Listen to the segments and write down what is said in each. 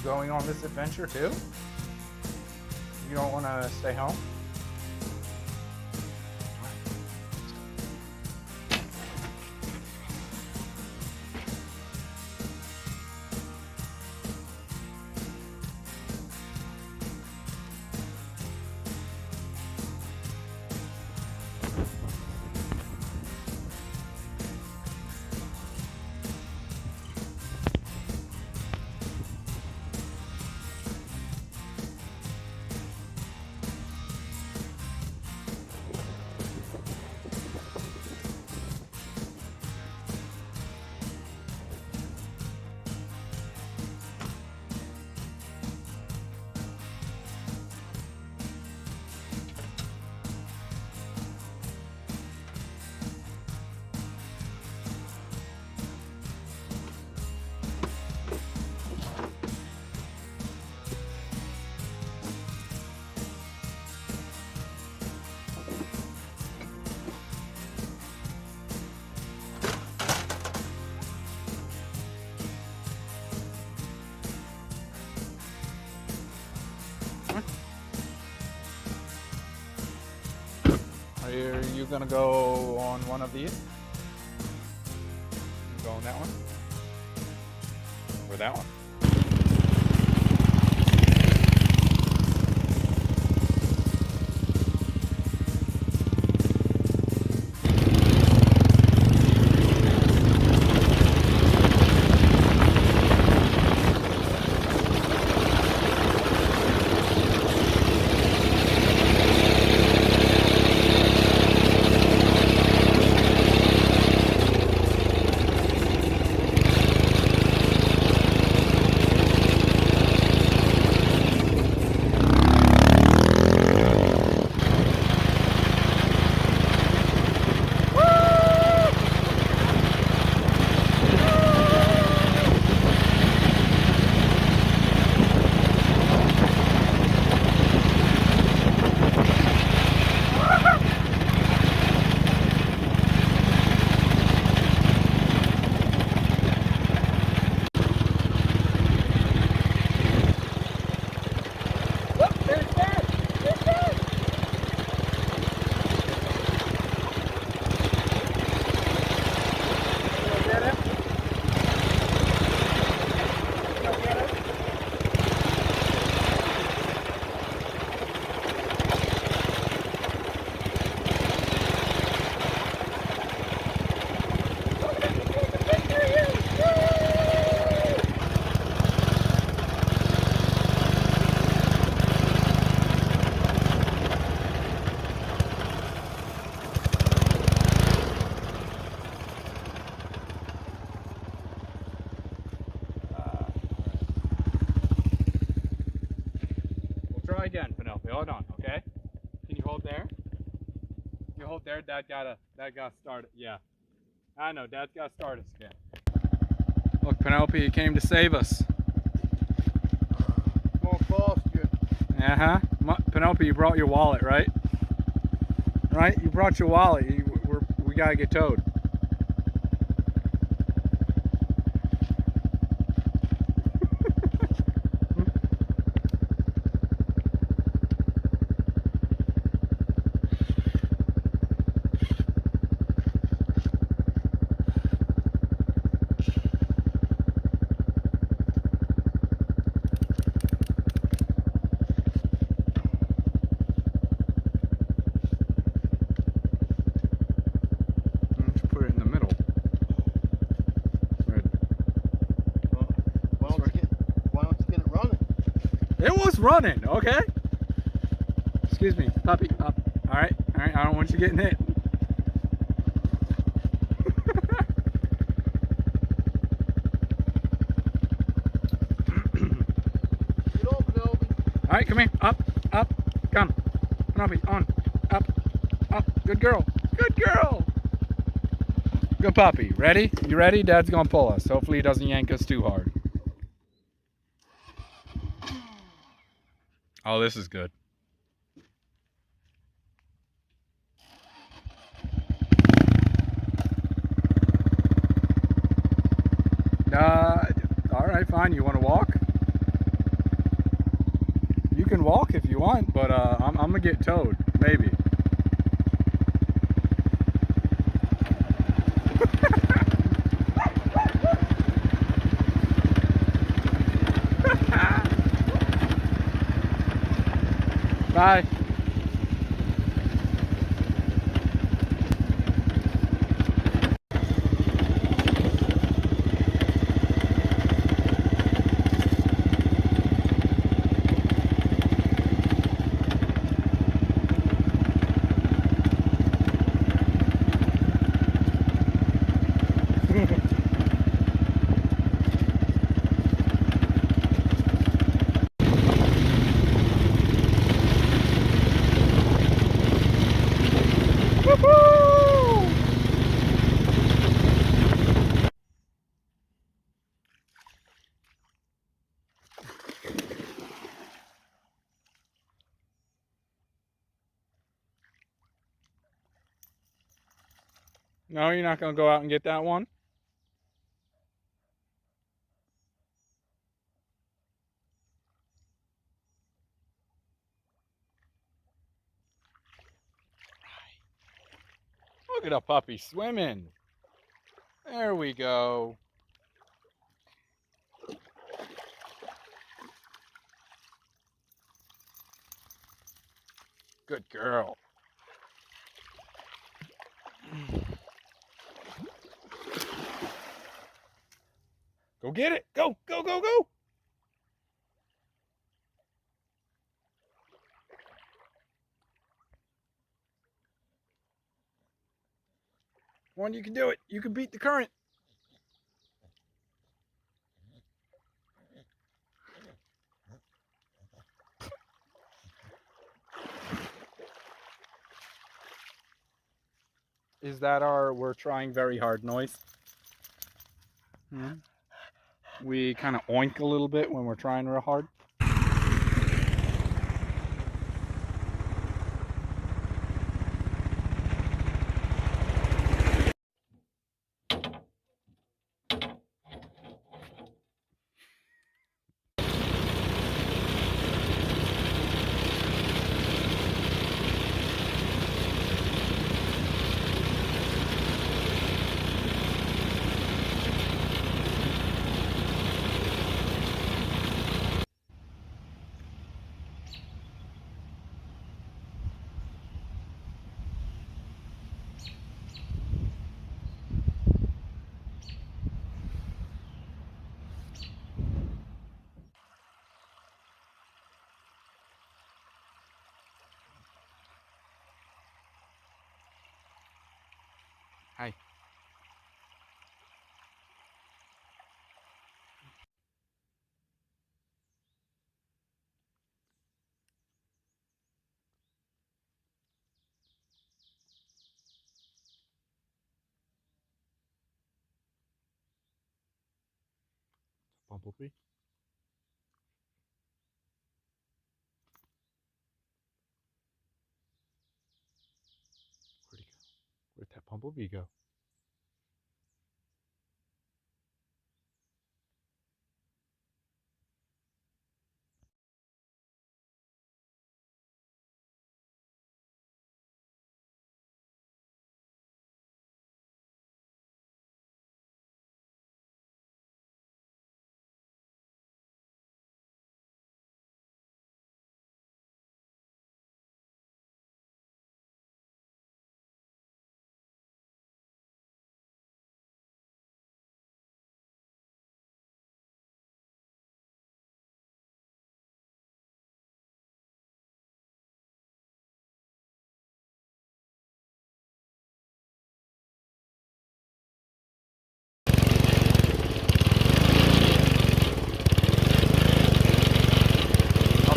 going on this adventure too? You don't want to stay home? Are you gonna go on one of these? Go on that one? Or that one? Try again, Penelope. Hold on, okay? Can you hold there? You hold there. Dad got started. Yeah, I know. Dad's got to start us again. Look, Penelope, he came to save us. Won't cost you. Penelope, you brought your wallet, right? Right? You brought your wallet. We gotta get towed. It was running, okay? Excuse me, puppy, up. All right, I don't want you getting hit. Get on, Penelope. All right, come here, up, come. Penelope, on, up, good girl, good girl. Good puppy, ready? You ready? Dad's gonna pull us. Hopefully he doesn't yank us too hard. Oh, this is good. All right, fine. You want to walk? You can walk if you want, but I'm gonna get towed, maybe. Bye. Woohoo! No, you're not gonna go out and get that one? Look at a puppy swimming. There we go. Good girl. Go get it. Go, go, go, go. One, you can do it. You can beat the current. Is that our "we're trying very hard" noise? We kind of oink a little bit when we're trying real hard. Hi. Bumblebee? Where'd he go? Where'd that bumblebee go?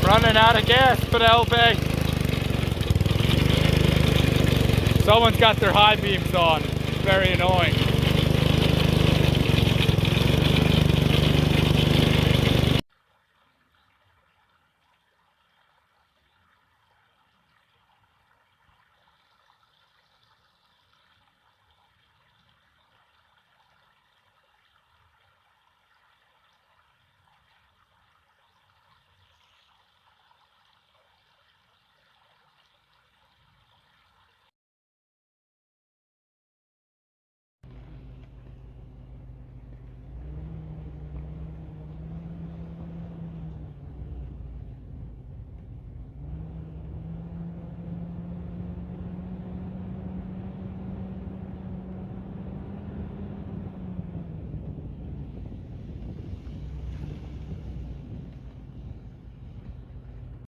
Running out of gas, Penelope. Someone's got their high beams on. It's very annoying.